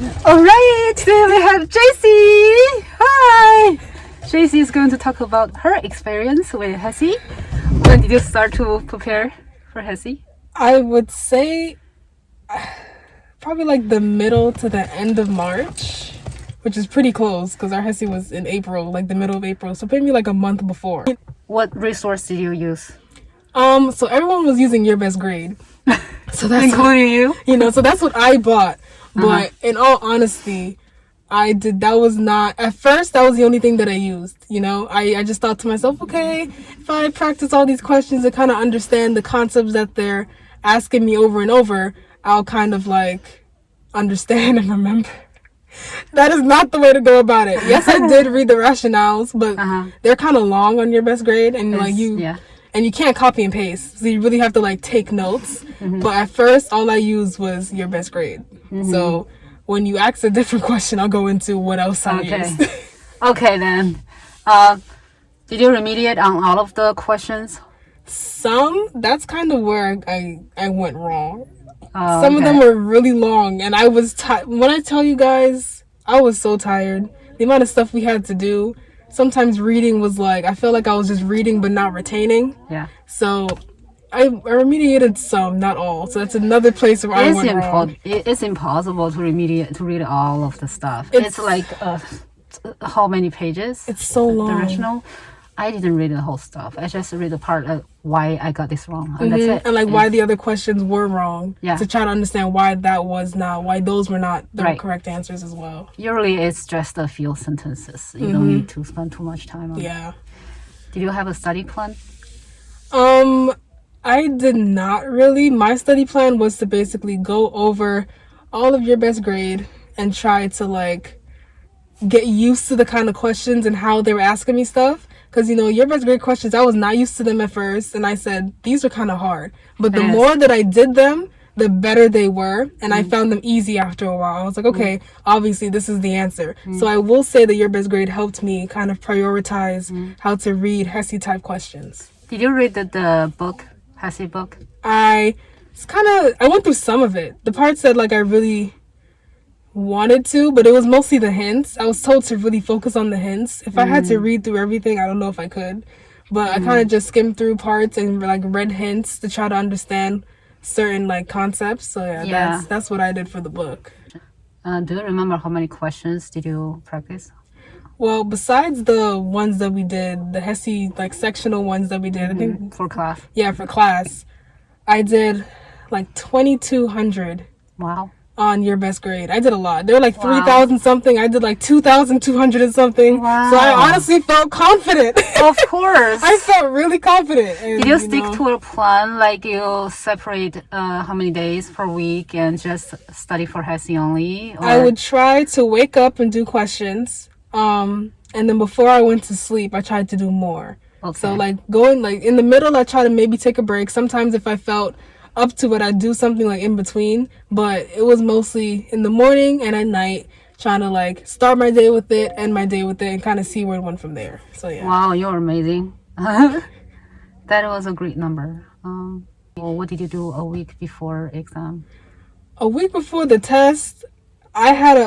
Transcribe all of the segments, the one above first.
All right, today we have Jaycee. Hi. Jaycee is going to talk about her experience with HESI. When did you start to prepare for HESI? I would say probably like the middle to the end of March, which is pretty close because our HESI was in April, like the middle of April. So maybe like a month before. What resource did you use? So everyone was using Your Best Grade. So that's including you? So that's what I bought. But in all honesty, that was not, at first, that was the only thing that I used, I just thought to myself, okay, if I practice all these questions and kind of understand the concepts that they're asking me over and over, I'll kind of like understand and remember. That is not the way to go about it. Yes, I did read the rationales, but they're kind of long on Your Best Grade, and and you can't copy and paste, so you really have to like take notes. But at first, all I used was Your Best Grade. So when you ask a different question, I'll go into what else I used. Okay, then. Did you remediate on all of the questions? Some. That's kind of where I went wrong. Some of them were really long, and I was tired. When I tell you guys, I was so tired. The amount of stuff we had to do. Sometimes reading was like, I felt like I was just reading but not retaining. Yeah. So I remediated some, not all. So that's another place where I went wrong. It's impossible to read all of the stuff. It's like how many pages? It's so long. The original. I didn't read the whole stuff. I just read the part of why I got this wrong, and that's it. And like why the other questions were wrong. Yeah. To try to understand why those were not the correct answers as well. Usually it's just a few sentences. You don't need to spend too much time on it. Yeah. Did you have a study plan? I did not really. My study plan was to basically go over all of Your Best Grade and try to like get used to the kind of questions and how they were asking me stuff. Because, Your Best Grade questions, I was not used to them at first. And I said, these are kind of hard. But the more that I did them, the better they were. And I found them easy after a while. I was like, okay, obviously this is the answer. So I will say that Your Best Grade helped me kind of prioritize how to read HESI type questions. Did you read the book, HESI book? I went through some of it. The parts that like I really wanted to, but it was mostly the hints. I was told to really focus on the hints. If I had to read through everything, I don't know if I could, but I kind of just skimmed through parts and like read hints to try to understand certain like concepts. So that's what I did for the book. Do you remember how many questions did you practice? Well, besides the ones that we did, the HESI like sectional ones that we did, I think for class. Yeah, for class, I did like 2,200. Wow. On Your Best Grade. I did a lot. There were like 3,000 something. I did like 2,200 and something. Wow. So I honestly felt confident. Of course. I felt really confident. And, did you stick to a plan, like you separate how many days per week and just study for HESI only? Or? I would try to wake up and do questions. And then before I went to sleep, I tried to do more. Okay. So like going like in the middle, I try to maybe take a break. Sometimes if I felt up to it, I'd do something like in between, but it was mostly in the morning and at night, trying to like start my day with it, end my day with it, and kind of see where it went from there. So yeah. Wow, you're amazing. That was a great number. Well, what did you do a week before exam? A week before the test, I had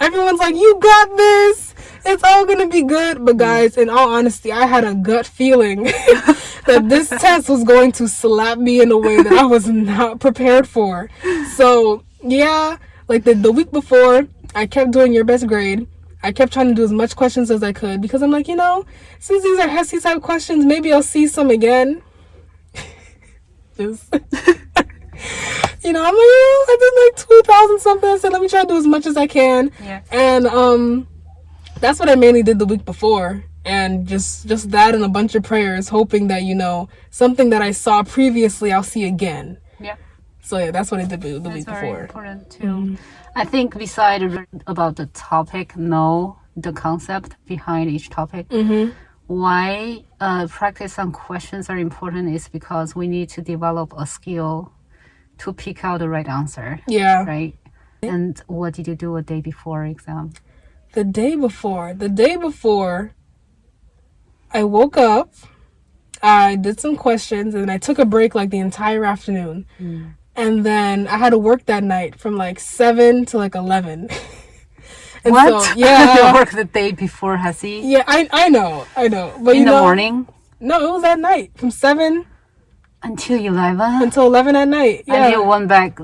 everyone's like, you got this, it's all gonna be good. But guys, in all honesty, I had a gut feeling that this test was going to slap me in a way that I was not prepared for. So yeah, like the week before, I kept doing Your Best Grade. I kept trying to do as much questions as I could because I'm like, since these are HESI type questions, maybe I'll see some again. I'm like, I did like 2,000 something. I said, let me try to do as much as I can. Yeah. And that's what I mainly did the week before. And just that and a bunch of prayers, hoping that, something that I saw previously, I'll see again. Yeah. So yeah, that's what I did the week before. That's very important too. I think besides about the topic, know the concept behind each topic. Why practice on questions are important is because we need to develop a skill to pick out the right answer. Yeah. Right? And what did you do a day before exam? The day before, I woke up, I did some questions, and I took a break like the entire afternoon. And then I had to work that night from like 7 to like 11. And What? So, yeah. You work the day before HESI? Yeah, I know. But In the morning? No, it was at night from 7 Until 11? until 11 at night. Yeah. And you went back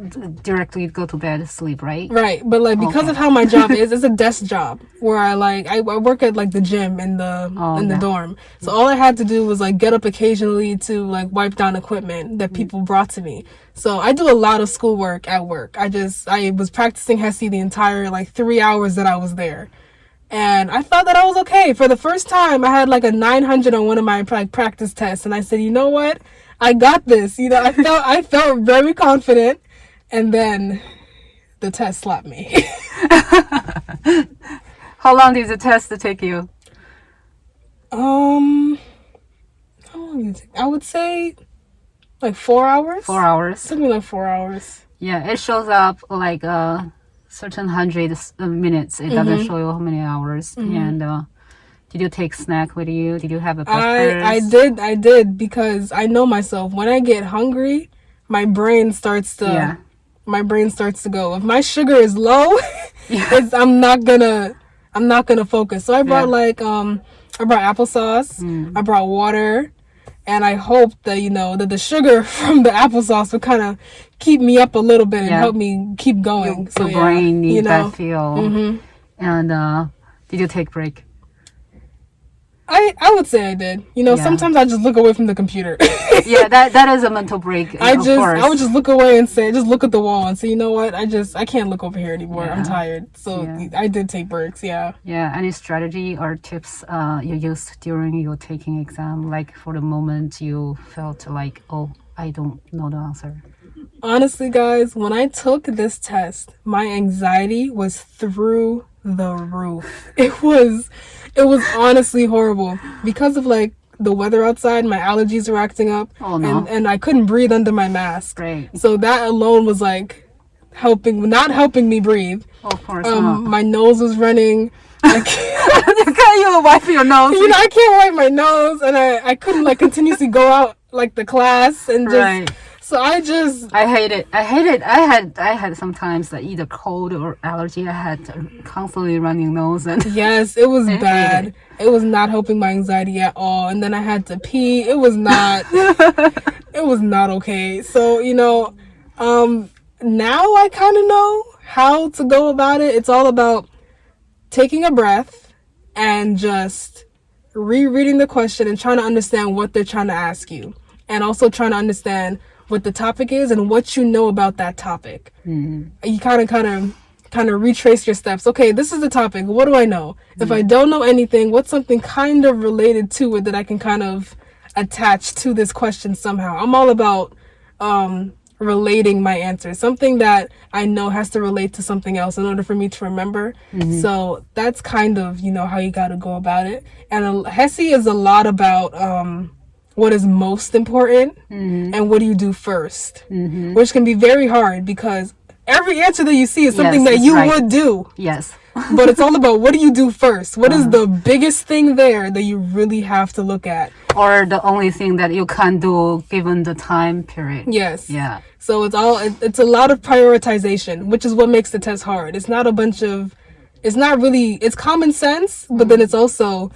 directly go to bed, sleep, right? Right, but like because of how my job is, it's a desk job where I work at like the gym in the dorm. So all I had to do was like get up occasionally to like wipe down equipment that people brought to me. So I do a lot of schoolwork at work. I was practicing HESI the entire like 3 hours that I was there. And I thought that I was okay. For the first time, I had like a 900 on one of my practice tests, and I said, you know what? I got this. You know, I felt very confident, and then the test slapped me. How long did the test take you? How long did it take? I would say like 4 hours. 4 hours. It took me like 4 hours. Yeah, it shows up like certain hundred minutes. It doesn't show you how many hours. And did you take snack with you? Did you have a breakfast? I did because I know myself. When I get hungry, my brain starts to go. If my sugar is low, I'm not gonna focus. So I brought I brought applesauce, I brought water, and I hoped that that the sugar from the applesauce would kind of keep me up a little bit and help me keep going. Your brain needs that feel. And did you take break? I would say I did. Sometimes I just look away from the computer. Yeah, that is a mental break. I would just look away and just look at the wall and say, you know what? I can't look over here anymore. I'm tired. So I did take breaks. Yeah. Yeah. Any strategy or tips you used during your taking exam? Like for the moment you felt like, oh, I don't know the answer. Honestly, guys, when I took this test, my anxiety was through the roof. It was honestly horrible because of like the weather outside. My allergies were acting up. Oh, no. And I couldn't breathe under my mask. Right. So that alone was like not helping me breathe. Oh, of course not. My nose was running. Can you wipe your nose? I can't wipe my nose, and I couldn't like continuously go out like the class and just. Right. So I hate it. I had sometimes either cold or allergy. I had constantly running nose and yes, it was bad. It was not helping my anxiety at all. And then I had to pee. It was not okay. So, now I kind of know how to go about it. It's all about taking a breath and just rereading the question and trying to understand what they're trying to ask you. And also trying to understand what the topic is and what you know about that topic. You kind of retrace your steps. Okay, this is the topic. What do I know? If I don't know anything, what's something kind of related to it that I can kind of attach to this question somehow? I'm all about relating my answers. Something that I know has to relate to something else in order for me to remember. So that's kind of, how you got to go about it. And HESI is a lot about what is most important and what do you do first, which can be very hard because every answer that you see is something that you would do. Yes. But it's all about what do you do first? What is the biggest thing there that you really have to look at? Or the only thing that you can do given the time period. Yes. Yeah. So it's a lot of prioritization, which is what makes the test hard. It's not it's common sense, but then it's also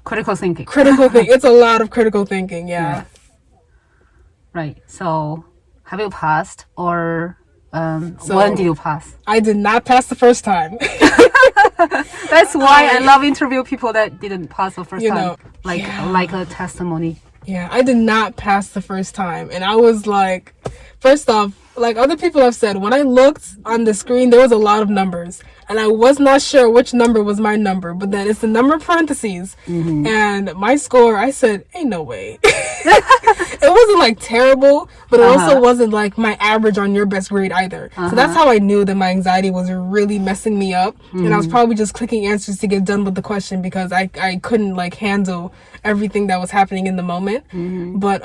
critical thinking. It's a lot of critical thinking. Yeah. Right. So have you passed or when did you pass? I did not pass the first time. That's why I love interview people that didn't pass the first time. Like a testimony. Yeah, I did not pass the first time. And I was like, first off, like other people have said, when I looked on the screen, there was a lot of numbers. And I was not sure which number was my number. But then it's the number in parentheses. And my score, I said, ain't no way. It wasn't like terrible, but it also wasn't like my average on your best grade either. So that's how I knew that my anxiety was really messing me up. And I was probably just clicking answers to get done with the question because I couldn't like handle everything that was happening in the moment. But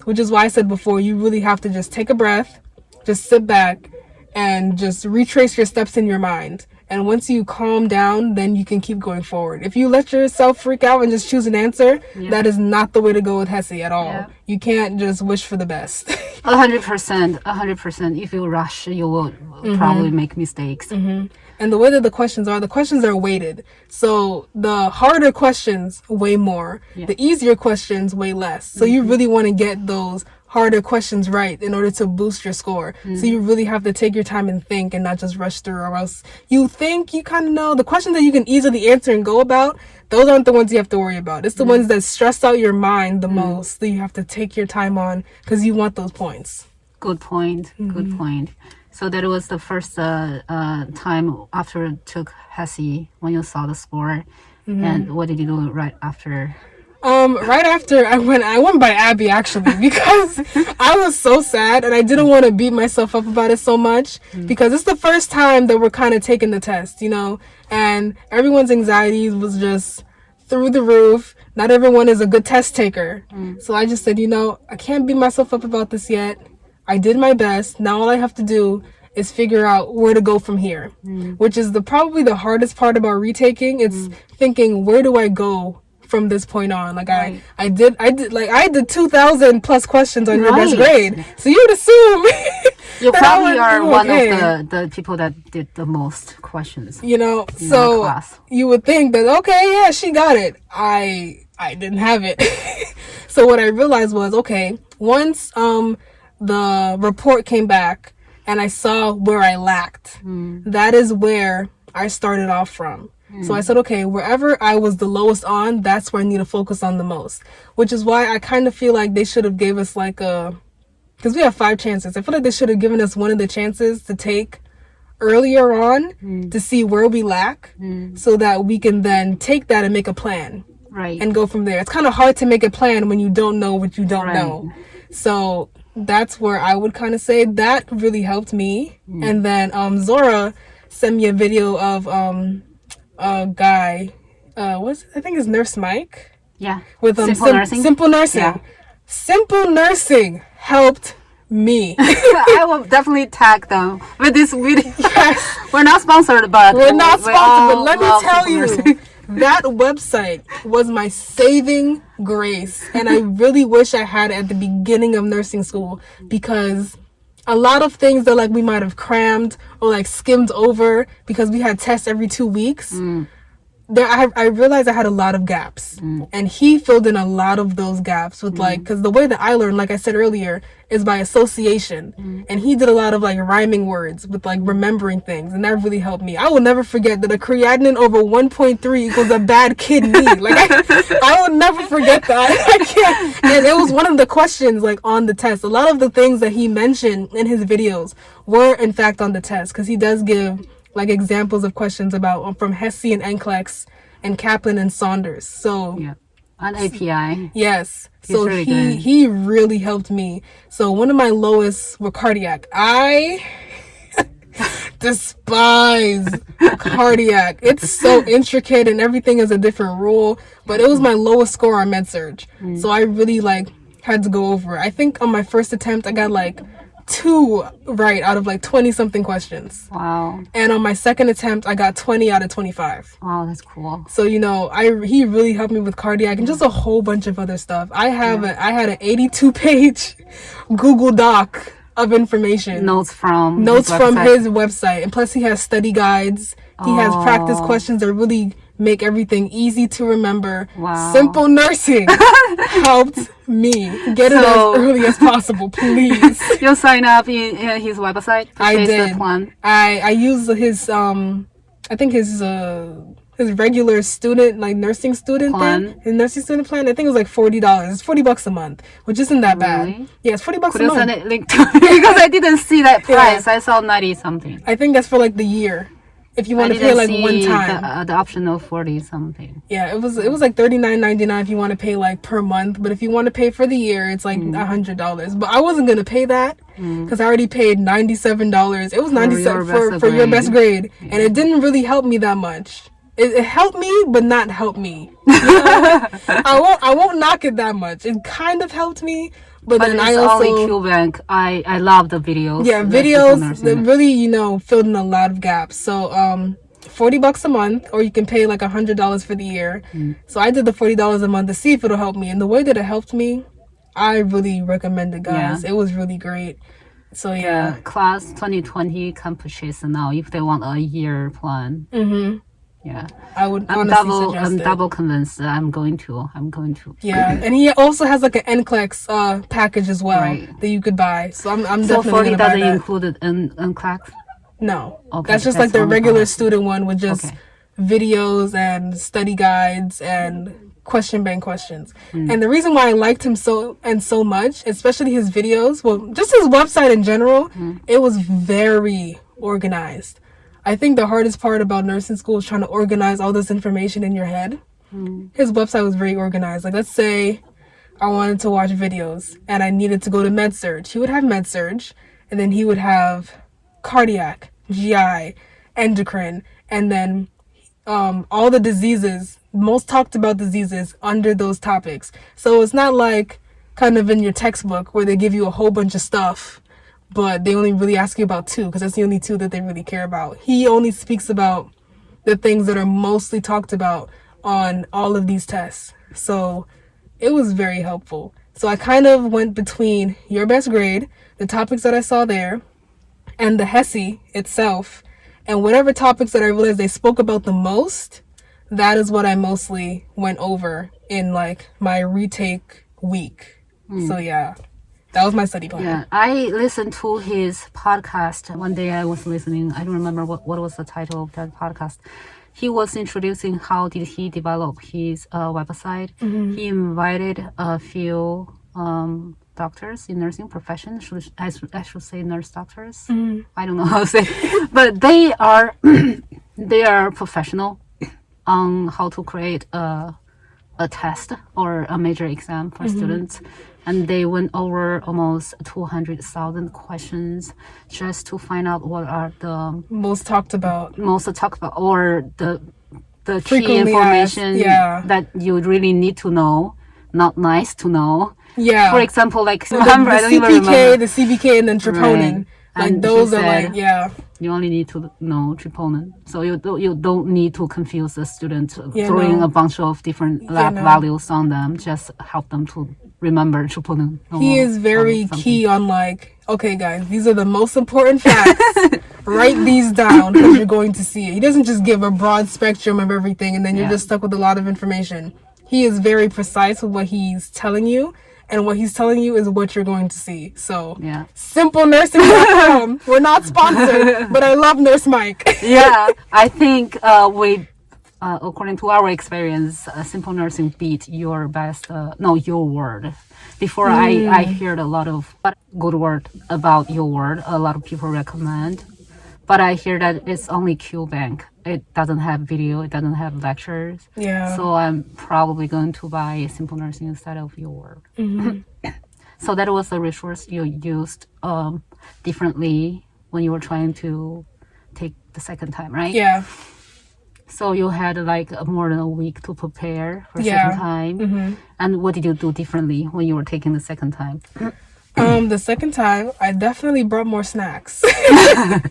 which is why I said before, you really have to just take a breath, just sit back and just retrace your steps in your mind And once you calm down, then you can keep going forward. If you let yourself freak out and just choose an answer, that is not the way to go with HESI at all. Yeah. You can't just wish for the best. 100%. If you rush, you will probably make mistakes. And the way that the questions are weighted. So the harder questions weigh more. The easier questions weigh less. So you really want to get those harder questions right in order to boost your score. So you really have to take your time and think and not just rush through, or else you think you kind of know. The questions that you can easily answer and go about, those aren't the ones you have to worry about. It's the ones that stress out your mind the most that you have to take your time on, because you want those points. Good point. Good point. So that was the first time after you took HESI when you saw the score. And what did you do right after? Right after I went by Abby, actually, because I was so sad and I didn't want to beat myself up about it so much, because it's the first time that we're kind of taking the test, and everyone's anxiety was just through the roof. Not everyone is a good test taker. So I just said, I can't beat myself up about this yet. I did my best. Now all I have to do is figure out where to go from here, which is probably the hardest part about retaking. It's thinking, where do I go from this point on? Like I did 2,000 plus questions on your best grade, so you'd assume you probably are one of the people that did the most questions, so class. You would think that, okay, yeah, she got it. I didn't have it. So what I realized was, okay, once the report came back and I saw where I lacked, that is where I started off from. So I said, okay, wherever I was the lowest on, that's where I need to focus on the most. Which is why I kind of feel like they should have gave us because we have 5 chances. I feel like they should have given us one of the chances to take earlier on to see where we lack, so that we can then take that and make a plan. Right. And go from there. It's kind of hard to make a plan when you don't know what you don't know. So that's where I would kind of say that really helped me. And then Zora sent me a video of a guy, I think it's Nurse Mike. Yeah. With Simple Nursing. Yeah. Simple Nursing helped me. I will definitely tag them with this video. Yes. We're not sponsored, but but let me tell you, that website was my saving grace, and I really wish I had it at the beginning of nursing school, because a lot of things that we might have crammed or skimmed over because we had tests every 2 weeks. I realized I had a lot of gaps, and he filled in a lot of those gaps with because the way that I learned, like I said earlier, is by association, and he did a lot of rhyming words with remembering things, and that really helped me. I will never forget that a creatinine over 1.3 equals a bad kidney. I will never forget that. I can't. And it was one of the questions on the test. A lot of the things that he mentioned in his videos were in fact on the test, because he does give examples of questions from HESI and NCLEX and Kaplan and Saunders. So on API. Yes. He's so really he really helped me. So one of my lowest were cardiac. I despise cardiac. It's so intricate and everything is a different rule, but it was my lowest score on med-surg. So I really had to go over it. I think on my first attempt I got 2 right out of 20 something questions. Wow. And on my second attempt I got 20 out of 25. Wow, that's cool. So he really helped me with cardiac and just a whole bunch of other stuff. I had an 82-page Google Doc of information, notes from his website, and plus he has study guides. He has practice questions that really make everything easy to remember. Wow. Simple Nursing helped me get it as early as possible, please. You'll sign up in his website to I face did. the plan. I used his I think his regular student nursing student plan. His nursing student plan. I think it was $40. It's $40 a month, which isn't that bad. Yeah, it's $40 a month. Could you send it link to me? Because I didn't see that price. I saw 90 something. I think that's for the year. If you want to pay one time, the option of 40 something. Yeah, it was $39.99 if you want to pay per month, but if you want to pay for the year, it's $100. But I wasn't gonna pay that because I already paid $97. It was $97 for your best grade, and it didn't really help me that much. It helped me, but not help me. I won't knock it that much. It kind of helped me. But then I also only QBank. I love the videos. Yeah, videos that really filled in a lot of gaps. So $40 a month, or you can pay like $100 for the year. So I did the $40 a month to see if it'll help me. And the way that it helped me, I really recommend it, guys. It was really great. So yeah. Class 2020 can purchase now if they want a year plan. Yeah, I would honestly suggest I'm it. double convinced that I'm going to. Yeah, and he also has like an NCLEX package as well that you could buy. So I'm So definitely 40 gonna buy doesn't that. include NCLEX? No, Okay, that's just like the only regular class. student one with just videos and study guides and question bank questions. And the reason why I liked him so much, especially his videos, well, just his website in general, it was very organized. I think the hardest part about nursing school is trying to organize all this information in your head. His website was very organized. Like, let's say I wanted to watch videos and I needed to go to MedSurg. He would have MedSurg, and then he would have cardiac, GI, endocrine, and then all the diseases, most talked about diseases under those topics. So it's not like kind of in your textbook where they give you a whole bunch of stuff, but they only really ask you about 2 because that's the only 2 that they really care about. He only speaks about the things that are mostly talked about on all of these tests. So it was very helpful. So I kind of went between Your Best Grade, the topics that I saw there, and the HESI itself. And whatever topics that I realized they spoke about the most, that is what I mostly went over in like my retake week. So yeah, that was my study plan. Yeah, I listened to his podcast. One day I was listening. I don't remember what was the title of that podcast. He was introducing how did he develop his website. He invited a few doctors in nursing profession. I should say nurse doctors. I don't know how to say, but they are they are professional on how to create a test or a major exam for students. And they went over almost 200,000 questions just to find out what are the Most talked about or the key Frequently information asked, that you really need to know, not nice to know. Yeah. For example, like the I don't even remember. CPK, the CBK, and then troponin. Right. Like And those he are said, like, yeah. You only need to know troponin, so you don't need to confuse the student Yeah, throwing no. a bunch of different lab no. values on them. Just help them to remember troponin. He is very key on like, okay guys, these are the most important facts. Write these down because you're going to see it. He doesn't just give a broad spectrum of everything and then you're just stuck with a lot of information. He is very precise with what he's telling you, and what he's telling you is what you're going to see. So simplenursing.com. We're not sponsored, but I love Nurse Mike. Yeah, I think we according to our experience, Simple Nursing beat Your Word. Before I heard a lot of good word about Your Word. A lot of people recommend, but I hear that it's only QBank. It doesn't have video. It doesn't have lectures. Yeah. So I'm probably going to buy Simple Nursing instead of Your Word. So that was the resource you used differently when you were trying to take the second time, right? Yeah. So you had like more than a week to prepare for second time. And what did you do differently when you were taking the second time? The second time, I definitely brought more snacks. I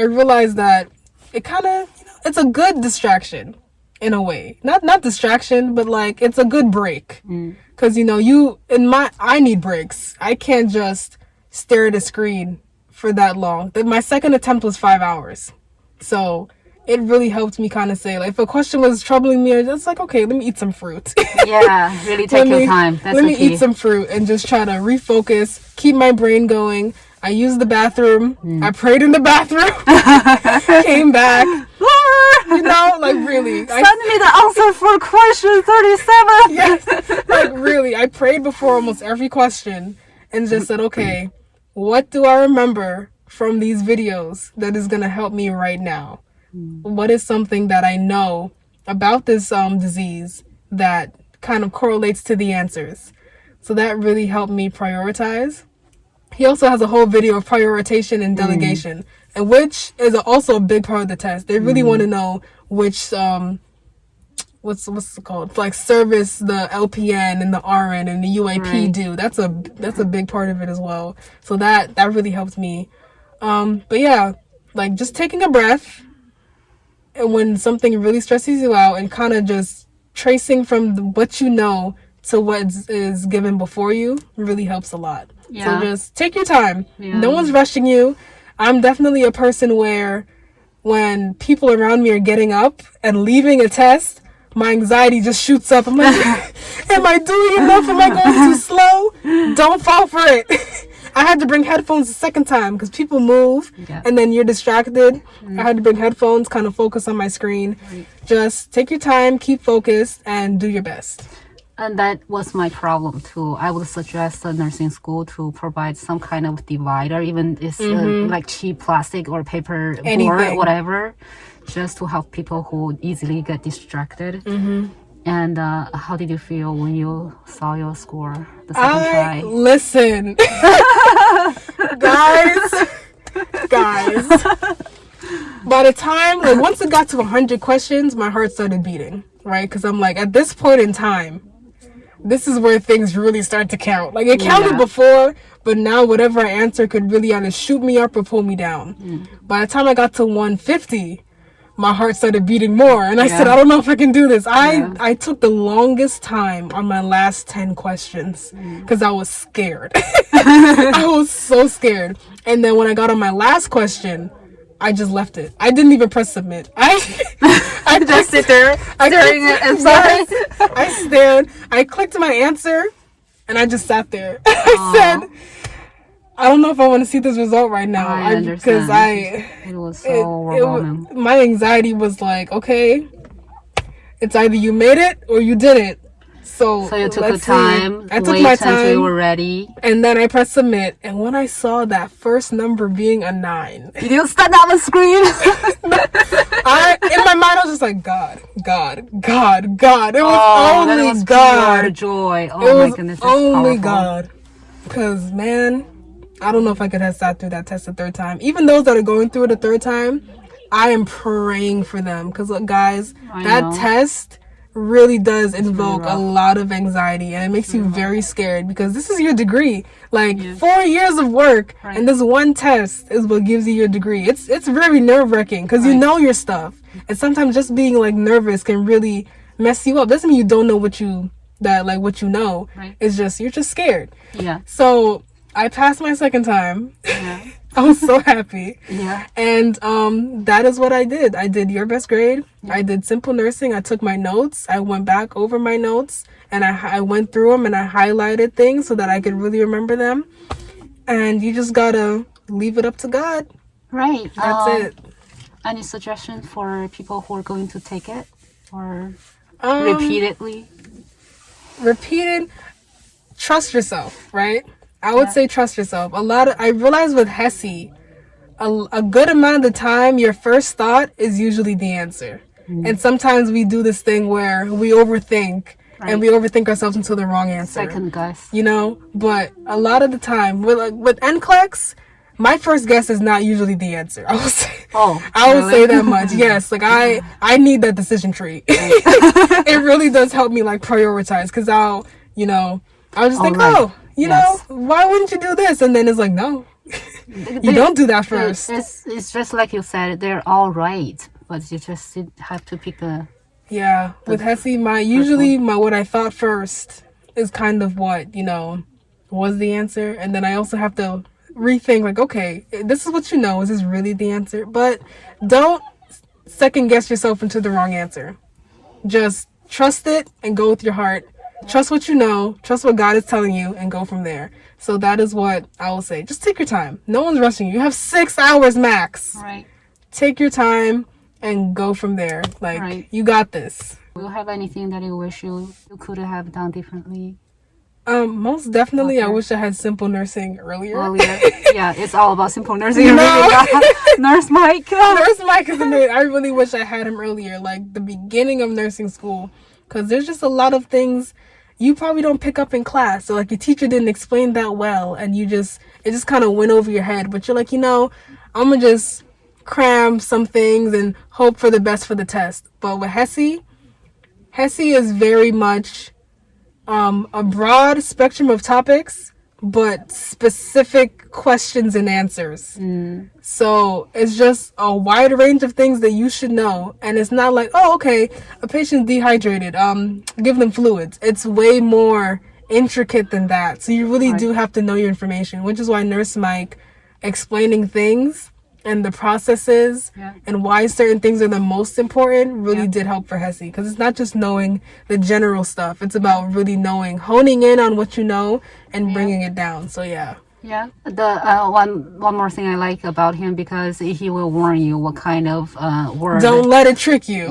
realized that it kind of, it's a good distraction in a way. Not distraction, but like it's a good break. Because, I need breaks. I can't just stare at a screen for that long. My second attempt was 5 hours. So it really helped me kind of say, like, if a question was troubling me, I was like, okay, let me eat some fruit. Yeah, really take your time. That's let me the key. eat some fruit and just try to refocus, keep my brain going. I used the bathroom. I prayed in the bathroom. Came back. Really. Send me the answer for question 37. Yes. Really. I prayed before almost every question and just said, okay, what do I remember from these videos that is going to help me right now? What is something that I know about this disease that kind of correlates to the answers? So that really helped me prioritize. He also has a whole video of prioritization and delegation, and which is also a big part of the test. They really want to know which what's it called, like service the LPN and the RN and the UAP do. That's a big part of it as well. So that really helped me. But yeah, like just taking a breath, when something really stresses you out, and kind of just tracing from what you know to what is given before you really helps a lot. Yeah. So just take your time. Yeah. No one's rushing you. I'm definitely a person where when people around me are getting up and leaving a test, my anxiety just shoots up. I'm like, am I doing enough? Am I going too slow? Don't fall for it. I had to bring headphones the second time because people move and then you're distracted. I had to bring headphones, kind of focus on my screen. Just take your time, keep focused, and do your best. And that was my problem too. I would suggest the nursing school to provide some kind of divider, even it's like cheap plastic or paper board, whatever, just to help people who easily get distracted. And how did you feel when you saw your score the second try? Listen, guys. By the time, like, once it got to 100 questions, my heart started beating, right? Because I'm like, at this point in time, this is where things really start to count. Like, it counted before, but now whatever I answer could really either shoot me up or pull me down. By the time I got to 150, my heart started beating more. And I said, I don't know if I can do this. I took the longest time on my last 10 questions because I was scared. I was so scared. And then when I got on my last question, I just left it. I didn't even press submit. I just sit there staring at sorry. I stared. I clicked my answer, and I just sat there. I said, "I don't know if I want to see this result right now." I understand. Because it was so overwhelming. My anxiety was like, okay, it's either you made it or you didn't. So you took the time. I took my time until you were ready, and then I pressed submit. And when I saw that first number being a 9, did you stand up and scream? In my mind, I was just like, God. It was only God. Pure joy. Oh it my was goodness, only powerful. God. Because, man, I don't know if I could have sat through that test a third time. Even those that are going through it a third time, I am praying for them. Because, look, guys, that test really does invoke a lot of anxiety, and it makes you very scared because this is your degree. Like 4 years of work, and this one test is what gives you your degree. It's very nerve-wracking because you know your stuff, and sometimes just being like nervous can really mess you up. Doesn't mean you don't know what you know. It's just you're just scared. So I passed my second time. I was so happy. And that is what I did. I did your best grade. I did simple nursing. I took my notes. I went back over my notes, and I went through them, and I highlighted things so that I could really remember them. And you just gotta leave it up to God. Right. That's it. Any suggestion for people who are going to take it or repeatedly? Repeated. Trust yourself, right? I would say trust yourself. I realized with HESI, a good amount of the time, your first thought is usually the answer. And sometimes we do this thing where we overthink, and we overthink ourselves into the wrong answer. Second guess. You know? But a lot of the time, with NCLEX, my first guess is not usually the answer. I will say. I will say that much. Yes, like I need that decision tree. It really does help me like prioritize, because I'll just think, you know, why wouldn't you do this? And then it's like, no, you don't do that first. It's just like you said, they're all right, but you just have to pick the... Yeah, with HESI, what I thought first is kind of what, was the answer. And then I also have to rethink, like, okay, this is what you know. Is this really the answer? But don't second guess yourself into the wrong answer. Just trust it and go with your heart. Trust what you know, trust what God is telling you, and go from there. So that is what I will say. Just take your time. No one's rushing you. You have 6 hours max. Right. Take your time and go from there. Like, you got this. Do you have anything that you wish you could have done differently? Most definitely, I wish I had simple nursing earlier. Yeah, it's all about simple nursing. Nurse Mike. Nurse Mike is amazing. I really wish I had him earlier, like the beginning of nursing school. Because there's just a lot of things you probably don't pick up in class. So, like, your teacher didn't explain that well, and it just kind of went over your head. But you're like, I'm going to just cram some things and hope for the best for the test. But with HESI is very much a broad spectrum of topics, but specific questions and answers. So it's just a wide range of things that you should know. And it's not like, oh, okay, a patient's dehydrated, give them fluids. It's way more intricate than that. So you really do have to know your information, which is why Nurse Mike explaining things and the processes and why certain things are the most important really did help for HESI, because it's not just knowing the general stuff. It's about really knowing, honing in on what you know and bringing it down. So yeah. The one more thing I like about him, because he will warn you what kind of word. Don't let it trick you.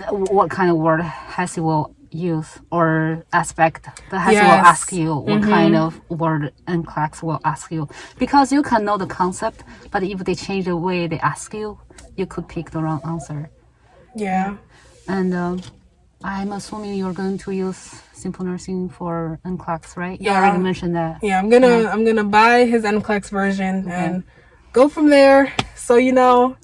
What kind of word HESI will use, or aspect the HESI will ask you what kind of word NCLEX will ask you, because you can know the concept, but if they change the way they ask you, you could pick the wrong answer. And I'm assuming you're going to use simple nursing for NCLEX, right? You already mentioned that. I'm gonna buy his NCLEX version and go from there. So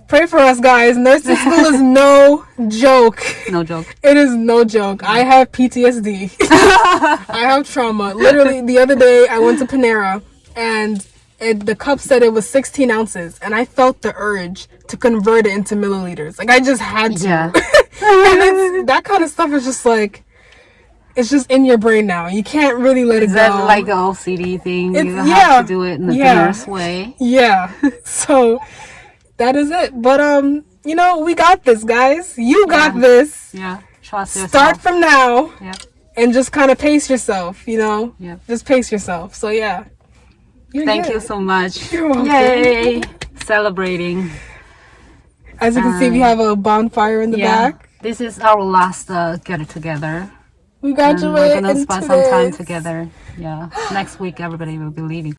pray for us, guys. Nursing school is no joke. No joke. It is no joke. I have PTSD. I have trauma. Literally, the other day I went to Panera and the cup said it was 16 ounces, and I felt the urge to convert it into milliliters. Like, I just had to. And that kind of stuff is just like, it's just in your brain now. You can't really let it go. Is that like an OCD thing? You have to do it in the nurse way. So that is it. But we got this, guys. You got this. Trust yourself. Start from now. And just kind of pace yourself. Just pace yourself. So Thank you so much. You're welcome. Yay! Celebrating. As you can see, we have a bonfire in the back. This is our last get together. We graduated. We're gonna spend some time together. Next week everybody will be leaving.